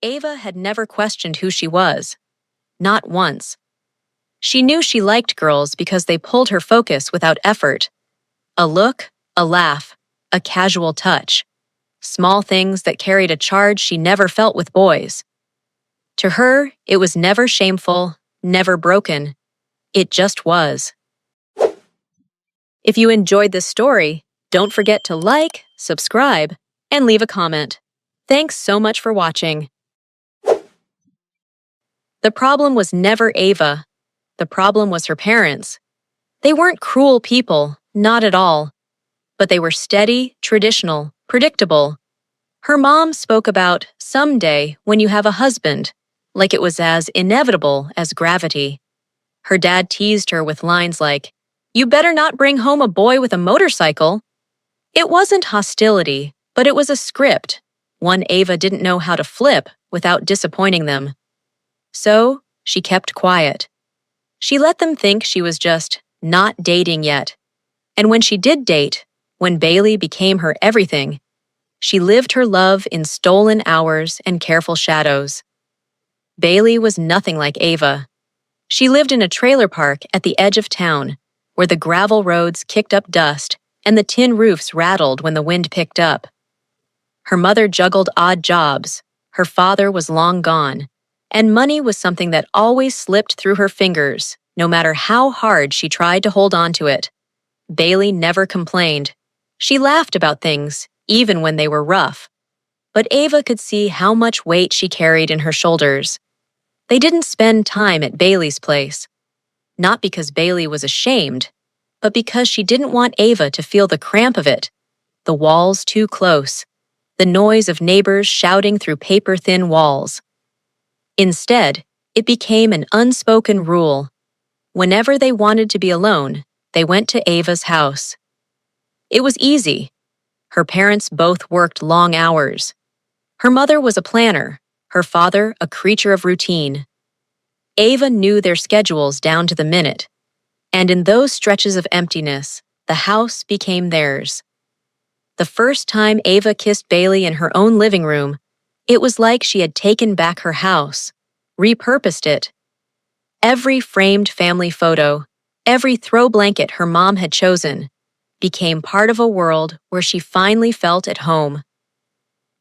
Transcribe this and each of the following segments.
Ava had never questioned who she was. Not once. She knew she liked girls because they pulled her focus without effort. A look, a laugh, a casual touch. Small things that carried a charge she never felt with boys. To her, it was never shameful, never broken. It just was. If you enjoyed this story, don't forget to like, subscribe, and leave a comment. Thanks so much for watching. The problem was never Ava. The problem was her parents. They weren't cruel people, not at all. But they were steady, traditional, predictable. Her mom spoke about someday when you have a husband, like it was as inevitable as gravity. Her dad teased her with lines like, "You better not bring home a boy with a motorcycle." It wasn't hostility, but it was a script, one Ava didn't know how to flip without disappointing them. So, she kept quiet. She let them think she was just not dating yet. And when she did date, when Bailey became her everything, she lived her love in stolen hours and careful shadows. Bailey was nothing like Ava. She lived in a trailer park at the edge of town, where the gravel roads kicked up dust and the tin roofs rattled when the wind picked up. Her mother juggled odd jobs, her father was long gone, and money was something that always slipped through her fingers, no matter how hard she tried to hold on to it. Bailey never complained. She laughed about things, even when they were rough. But Ava could see how much weight she carried in her shoulders. They didn't spend time at Bailey's place. Not because Bailey was ashamed, but because she didn't want Ava to feel the cramp of it. The walls too close. The noise of neighbors shouting through paper-thin walls. Instead, it became an unspoken rule. Whenever they wanted to be alone, they went to Ava's house. It was easy. Her parents both worked long hours. Her mother was a planner, her father a creature of routine. Ava knew their schedules down to the minute, and in those stretches of emptiness, the house became theirs. The first time Ava kissed Bailey in her own living room, it was like she had taken back her house, repurposed it. Every framed family photo, every throw blanket her mom had chosen, became part of a world where she finally felt at home.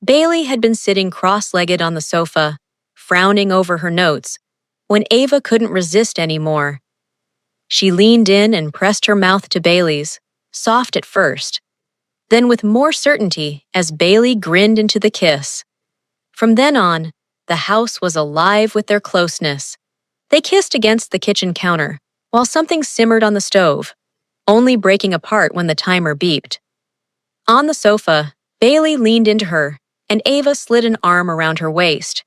Bailey had been sitting cross-legged on the sofa, frowning over her notes, when Ava couldn't resist anymore. She leaned in and pressed her mouth to Bailey's, soft at first, then with more certainty as Bailey grinned into the kiss. From then on, the house was alive with their closeness. They kissed against the kitchen counter, while something simmered on the stove, only breaking apart when the timer beeped. On the sofa, Bailey leaned into her, and Ava slid an arm around her waist.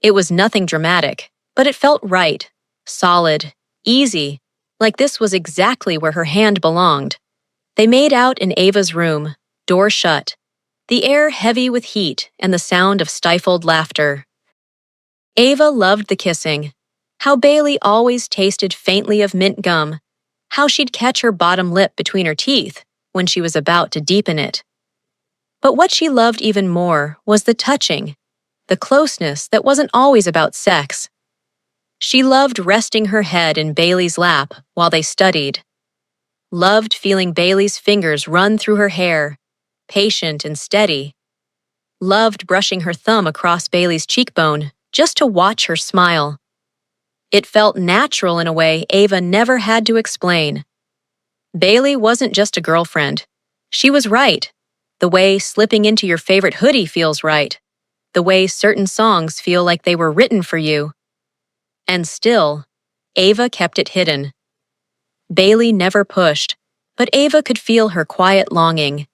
It was nothing dramatic, but it felt right, solid, easy, like this was exactly where her hand belonged. They made out in Ava's room, door shut, the air heavy with heat and the sound of stifled laughter. Ava loved the kissing, how Bailey always tasted faintly of mint gum, how she'd catch her bottom lip between her teeth when she was about to deepen it. But what she loved even more was the touching, the closeness that wasn't always about sex. She loved resting her head in Bailey's lap while they studied. Loved feeling Bailey's fingers run through her hair, patient and steady. Loved brushing her thumb across Bailey's cheekbone just to watch her smile. It felt natural in a way Ava never had to explain. Bailey wasn't just a girlfriend. She was right. The way slipping into your favorite hoodie feels right. The way certain songs feel like they were written for you. And still, Ava kept it hidden. Bailey never pushed, but Ava could feel her quiet longing.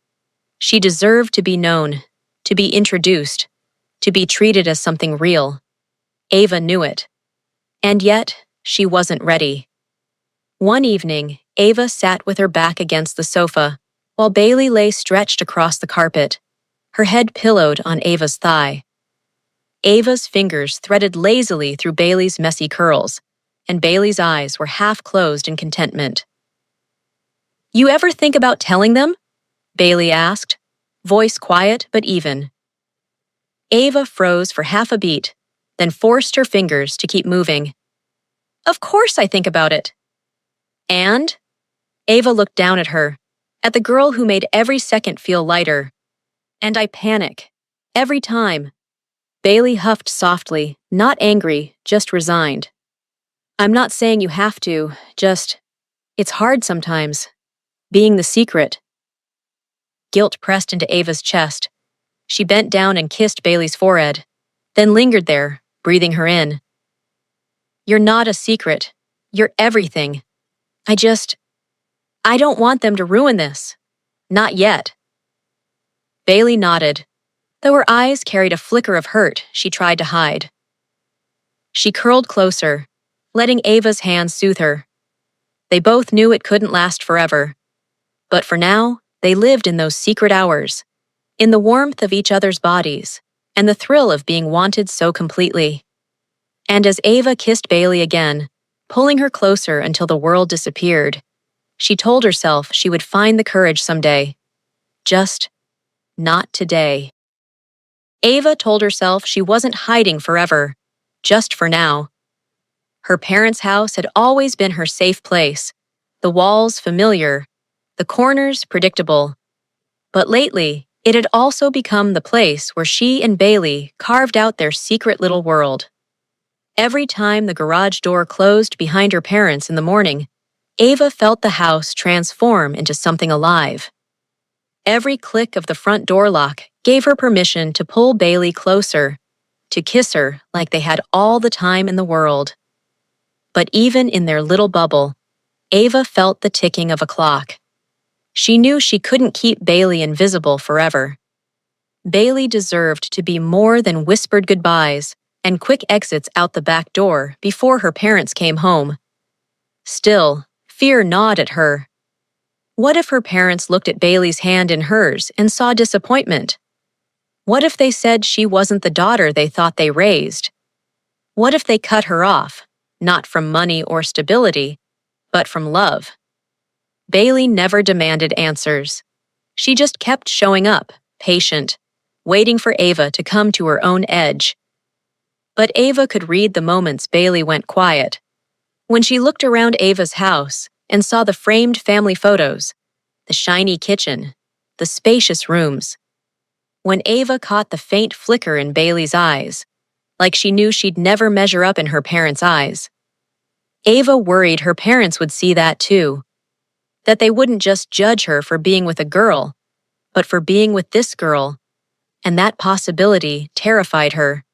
She deserved to be known, to be introduced, to be treated as something real. Ava knew it. And yet, she wasn't ready. One evening, Ava sat with her back against the sofa, while Bailey lay stretched across the carpet, her head pillowed on Ava's thigh. Ava's fingers threaded lazily through Bailey's messy curls, and Bailey's eyes were half closed in contentment. "You ever think about telling them?" Bailey asked, voice quiet but even. Ava froze for half a beat, then forced her fingers to keep moving. Of course I think about it. And? Ava looked down at her, at the girl who made every second feel lighter. And I panic. Every time. Bailey huffed softly, not angry, just resigned. I'm not saying you have to, it's hard sometimes. Being the secret. Guilt pressed into Ava's chest. She bent down and kissed Bailey's forehead, then lingered there, breathing her in. You're not a secret. You're everything. I don't want them to ruin this. Not yet. Bailey nodded, though her eyes carried a flicker of hurt she tried to hide. She curled closer, letting Ava's hands soothe her. They both knew it couldn't last forever. But for now, they lived in those secret hours, in the warmth of each other's bodies, and the thrill of being wanted so completely. And as Ava kissed Bailey again, pulling her closer until the world disappeared, she told herself she would find the courage someday. Just not today. Ava told herself she wasn't hiding forever, just for now. Her parents' house had always been her safe place, the walls familiar, the corners predictable. But lately, it had also become the place where she and Bailey carved out their secret little world. Every time the garage door closed behind her parents in the morning, Ava felt the house transform into something alive. Every click of the front door lock gave her permission to pull Bailey closer, to kiss her like they had all the time in the world. But even in their little bubble, Ava felt the ticking of a clock. She knew she couldn't keep Bailey invisible forever. Bailey deserved to be more than whispered goodbyes and quick exits out the back door before her parents came home. Still, fear gnawed at her. What if her parents looked at Bailey's hand in hers and saw disappointment? What if they said she wasn't the daughter they thought they raised? What if they cut her off, not from money or stability, but from love? Bailey never demanded answers. She just kept showing up, patient, waiting for Ava to come to her own edge. But Ava could read the moments Bailey went quiet. When she looked around Ava's house and saw the framed family photos, the shiny kitchen, the spacious rooms. When Ava caught the faint flicker in Bailey's eyes, like she knew she'd never measure up in her parents' eyes. Ava worried her parents would see that too. That they wouldn't just judge her for being with a girl, but for being with this girl, and that possibility terrified her.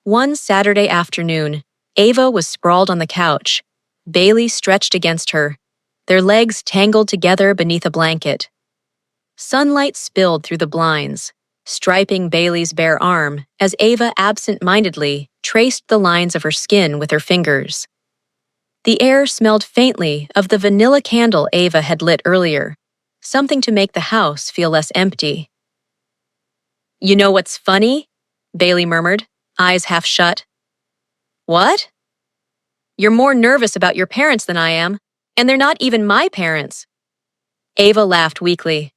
One Saturday afternoon, Ava was sprawled on the couch, Bailey stretched against her, their legs tangled together beneath a blanket. Sunlight spilled through the blinds, striping Bailey's bare arm as Ava absent-mindedly traced the lines of her skin with her fingers. The air smelled faintly of the vanilla candle Ava had lit earlier, something to make the house feel less empty. You know what's funny? Bailey murmured, eyes half shut. What? You're more nervous about your parents than I am, and they're not even my parents. Ava laughed weakly.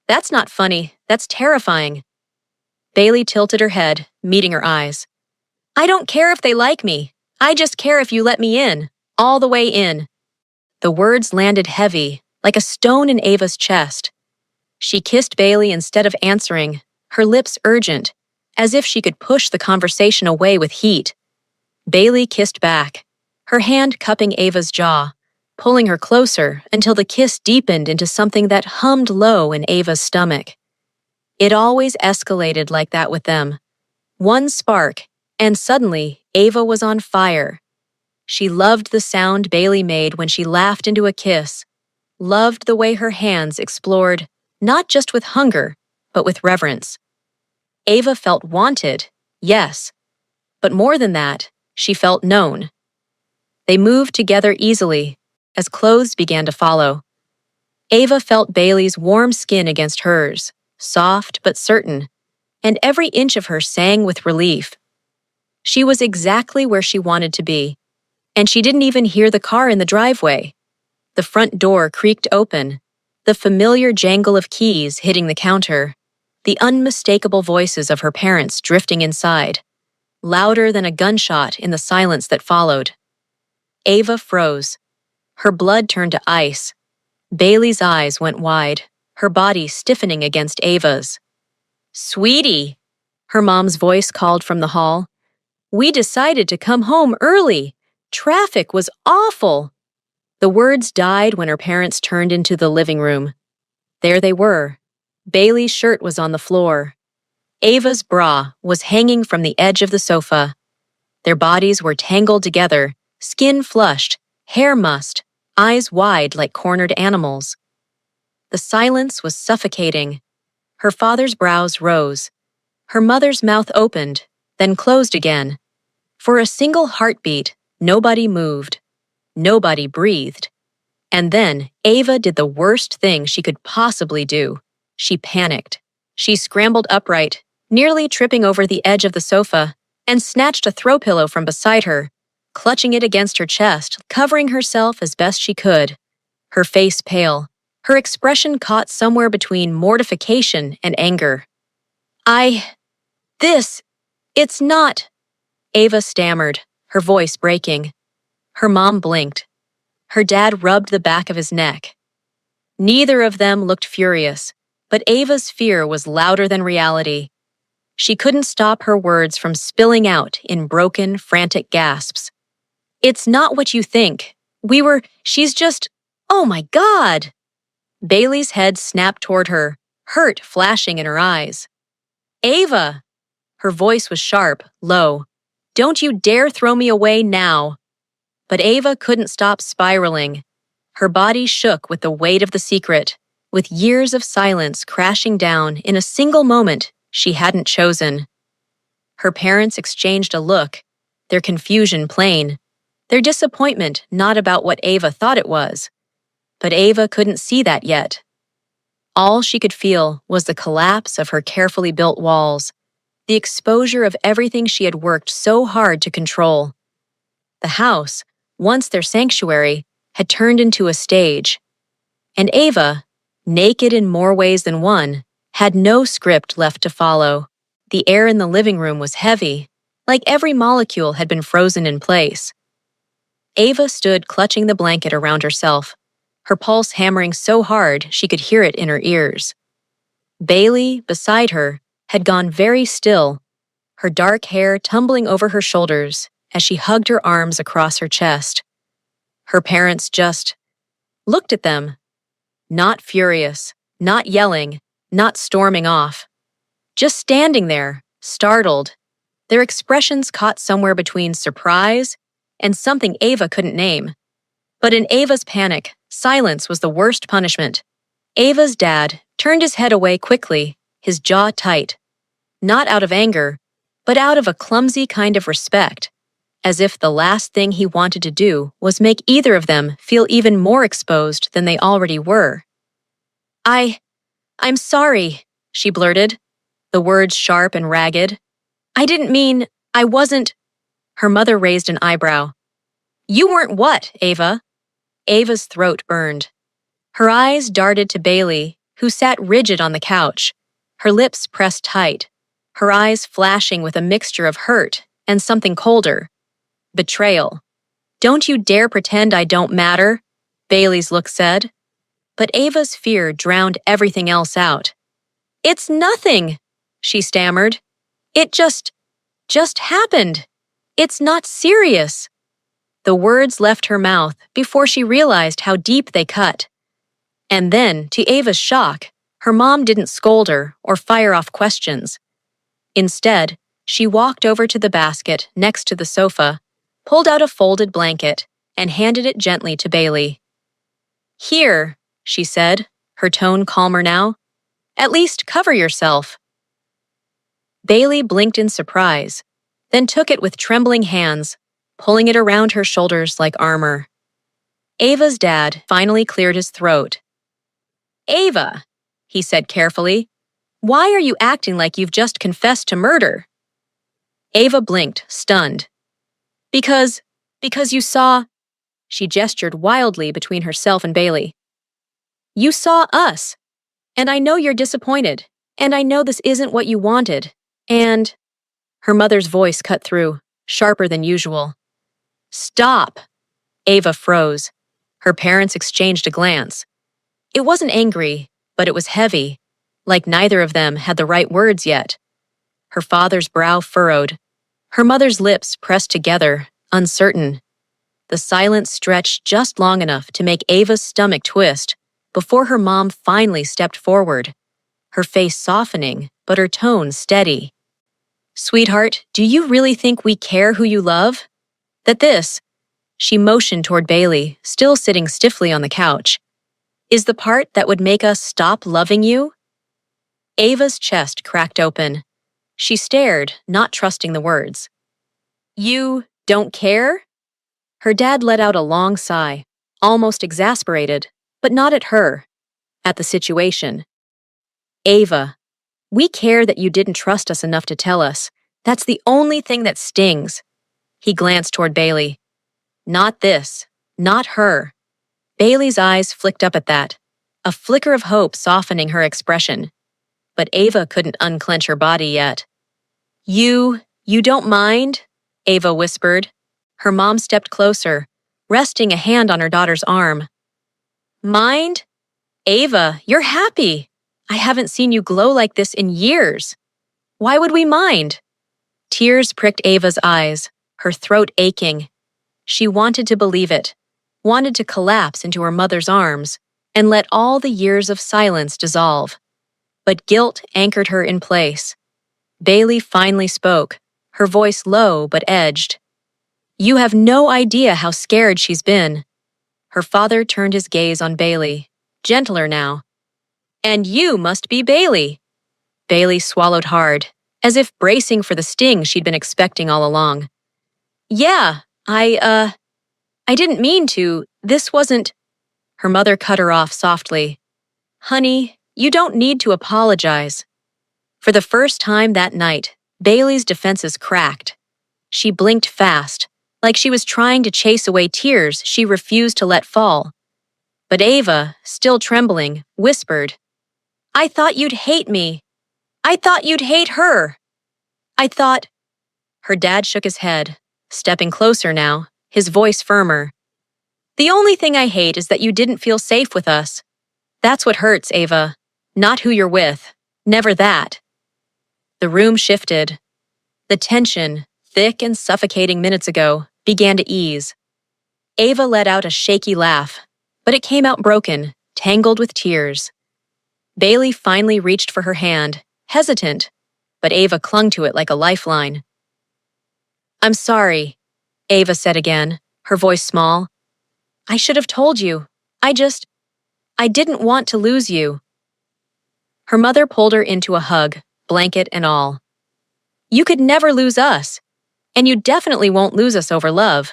That's not funny, that's terrifying. Bailey tilted her head, meeting her eyes. I don't care if they like me. I just care if you let me in, all the way in. The words landed heavy, like a stone in Ava's chest. She kissed Bailey instead of answering, her lips urgent, as if she could push the conversation away with heat. Bailey kissed back, her hand cupping Ava's jaw, pulling her closer until the kiss deepened into something that hummed low in Ava's stomach. It always escalated like that with them. One spark, and suddenly Ava was on fire. She loved the sound Bailey made when she laughed into a kiss, loved the way her hands explored, not just with hunger, but with reverence. Ava felt wanted, yes, but more than that, she felt known. They moved together easily, as clothes began to follow. Ava felt Bailey's warm skin against hers, soft but certain, and every inch of her sang with relief. She was exactly where she wanted to be, and she didn't even hear the car in the driveway. The front door creaked open, the familiar jangle of keys hitting the counter, the unmistakable voices of her parents drifting inside, louder than a gunshot in the silence that followed. Ava froze. Her blood turned to ice. Bailey's eyes went wide, her body stiffening against Ava's. "Sweetie," her mom's voice called from the hall. "We decided to come home early. Traffic was awful." The words died when her parents turned into the living room. There they were. Bailey's shirt was on the floor. Ava's bra was hanging from the edge of the sofa. Their bodies were tangled together, skin flushed, hair mussed, eyes wide like cornered animals. The silence was suffocating. Her father's brows rose. Her mother's mouth opened, then closed again. For a single heartbeat, nobody moved. Nobody breathed. And then Ava did the worst thing she could possibly do. She panicked. She scrambled upright, nearly tripping over the edge of the sofa, and snatched a throw pillow from beside her, clutching it against her chest, covering herself as best she could. Her face pale, her expression caught somewhere between mortification and anger. It's not," Ava stammered, her voice breaking. Her mom blinked. Her dad rubbed the back of his neck. Neither of them looked furious, but Ava's fear was louder than reality. She couldn't stop her words from spilling out in broken, frantic gasps. "It's not what you think. She's just, oh my God!" Bailey's head snapped toward her, hurt flashing in her eyes. "Ava!" Her voice was sharp, low. "Don't you dare throw me away now!" But Ava couldn't stop spiraling. Her body shook with the weight of the secret, with years of silence crashing down in a single moment she hadn't chosen. Her parents exchanged a look, their confusion plain, their disappointment not about what Ava thought it was. But Ava couldn't see that yet. All she could feel was the collapse of her carefully built walls, the exposure of everything she had worked so hard to control. The house, once their sanctuary, had turned into a stage. And Ava, naked in more ways than one, had no script left to follow. The air in the living room was heavy, like every molecule had been frozen in place. Ava stood clutching the blanket around herself, her pulse hammering so hard she could hear it in her ears. Bailey, beside her, had gone very still, her dark hair tumbling over her shoulders as she hugged her arms across her chest. Her parents just looked at them, not furious, not yelling, not storming off. Just standing there, startled, their expressions caught somewhere between surprise and something Ava couldn't name. But in Ava's panic, silence was the worst punishment. Ava's dad turned his head away quickly, his jaw tight. Not out of anger, but out of a clumsy kind of respect, as if the last thing he wanted to do was make either of them feel even more exposed than they already were. I'm sorry," she blurted, the words sharp and ragged. I wasn't." Her mother raised an eyebrow. "You weren't what, Ava?" Ava's throat burned. Her eyes darted to Bailey, who sat rigid on the couch, her lips pressed tight, her eyes flashing with a mixture of hurt and something colder. Betrayal. "Don't you dare pretend I don't matter," Bailey's look said. But Ava's fear drowned everything else out. "It's nothing," she stammered. "It just happened. It's not serious." The words left her mouth before she realized how deep they cut. And then, to Ava's shock, her mom didn't scold her or fire off questions. Instead, she walked over to the basket next to the sofa, pulled out a folded blanket, and handed it gently to Bailey. "Here," she said, her tone calmer now. "At least cover yourself." Bailey blinked in surprise, then took it with trembling hands, pulling it around her shoulders like armor. Ava's dad finally cleared his throat. "Ava," he said carefully, "why are you acting like you've just confessed to murder?" Ava blinked, stunned. Because you saw," she gestured wildly between herself and Bailey. "You saw us, and I know you're disappointed. And I know this isn't what you wanted. And her mother's voice cut through, sharper than usual. Stop! Ava froze. Her parents exchanged a glance. It wasn't angry, but it was heavy, like neither of them had the right words yet. Her father's brow furrowed. Her mother's lips pressed together, uncertain. The silence stretched just long enough to make Ava's stomach twist before her mom finally stepped forward, her face softening, but her tone steady. Sweetheart, do you really think we care who you love? That this, she motioned toward Bailey, still sitting stiffly on the couch, is the part that would make us stop loving you? Ava's chest cracked open. She stared, not trusting the words. You don't care? Her dad let out a long sigh, almost exasperated, but not at her, at the situation. Ava, we care that you didn't trust us enough to tell us. That's the only thing that stings. He glanced toward Bailey. Not this, not her. Bailey's eyes flicked up at that, a flicker of hope softening her expression. But Ava couldn't unclench her body yet. You don't mind? Ava whispered. Her mom stepped closer, resting a hand on her daughter's arm. Mind? Ava, you're happy. I haven't seen you glow like this in years. Why would we mind? Tears pricked Ava's eyes, her throat aching. She wanted to believe it, wanted to collapse into her mother's arms and let all the years of silence dissolve. But guilt anchored her in place. Bailey finally spoke, her voice low but edged. You have no idea how scared she's been. Her father turned his gaze on Bailey, gentler now. And you must be Bailey. Bailey swallowed hard, as if bracing for the sting she'd been expecting all along. Yeah, I didn't mean to. This wasn't. Her mother cut her off softly. Honey, you don't need to apologize. For the first time that night, Bailey's defenses cracked. She blinked fast, like she was trying to chase away tears she refused to let fall. But Ava, still trembling, whispered, I thought you'd hate me. I thought you'd hate her. I thought. Her dad shook his head, stepping closer now, his voice firmer. The only thing I hate is that you didn't feel safe with us. That's what hurts, Ava. Not who you're with. Never that. The room shifted. The tension, thick and suffocating minutes ago, began to ease. Ava let out a shaky laugh, but it came out broken, tangled with tears. Bailey finally reached for her hand, hesitant, but Ava clung to it like a lifeline. I'm sorry, Ava said again, her voice small. I should have told you. I didn't want to lose you. Her mother pulled her into a hug, blanket and all. You could never lose us, and you definitely won't lose us over love.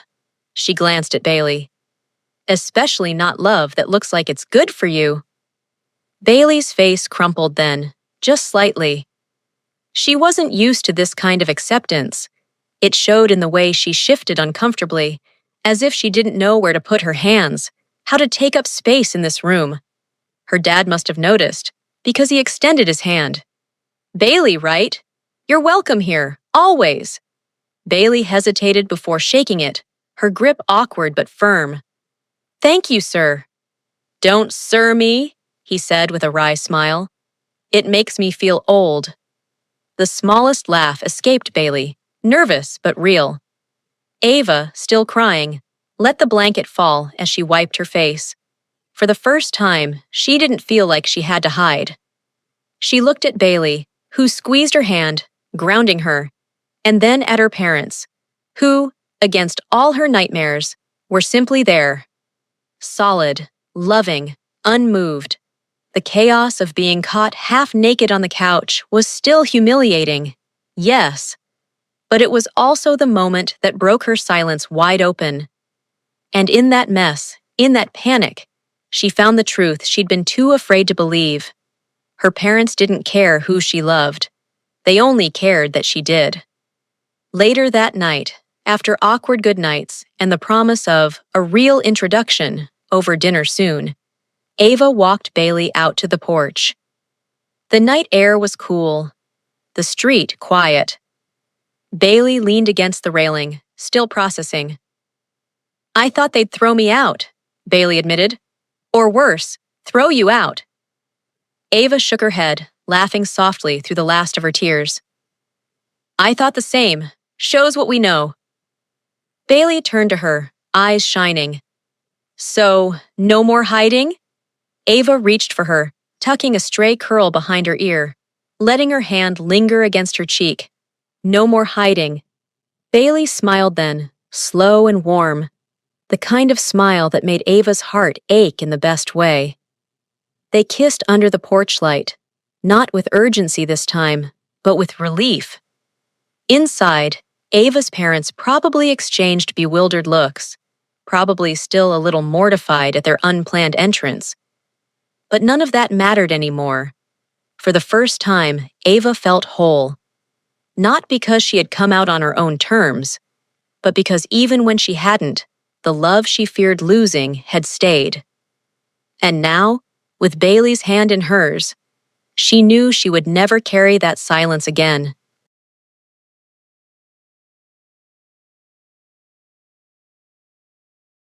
She glanced at Bailey. Especially not love that looks like it's good for you. Bailey's face crumpled then, just slightly. She wasn't used to this kind of acceptance. It showed in the way she shifted uncomfortably, as if she didn't know where to put her hands, how to take up space in this room. Her dad must have noticed, because he extended his hand. Bailey, right? You're welcome here, always. Bailey hesitated before shaking it, her grip awkward but firm. Thank you, sir. Don't sir me, he said with a wry smile. It makes me feel old. The smallest laugh escaped Bailey, nervous but real. Ava, still crying, let the blanket fall as she wiped her face. For the first time, she didn't feel like she had to hide. She looked at Bailey, who squeezed her hand, grounding her, and then at her parents, who, against all her nightmares, were simply there. Solid, loving, unmoved. The chaos of being caught half naked on the couch was still humiliating, yes, but it was also the moment that broke her silence wide open. And in that mess, in that panic, she found the truth she'd been too afraid to believe. Her parents didn't care who she loved. They only cared that she did. Later that night, after awkward goodnights and the promise of a real introduction over dinner soon, Ava walked Bailey out to the porch. The night air was cool, the street quiet. Bailey leaned against the railing, still processing. I thought they'd throw me out, Bailey admitted. Or worse, throw you out. Ava shook her head, laughing softly through the last of her tears. I thought the same. Shows what we know. Bailey turned to her, eyes shining. So, no more hiding? Ava reached for her, tucking a stray curl behind her ear, letting her hand linger against her cheek. No more hiding. Bailey smiled then, slow and warm, the kind of smile that made Ava's heart ache in the best way. They kissed under the porch light, not with urgency this time, but with relief. Inside, Ava's parents probably exchanged bewildered looks, probably still a little mortified at their unplanned entrance. But none of that mattered anymore. For the first time, Ava felt whole. Not because she had come out on her own terms, but because even when she hadn't, the love she feared losing had stayed. And now, with Bailey's hand in hers, she knew she would never carry that silence again.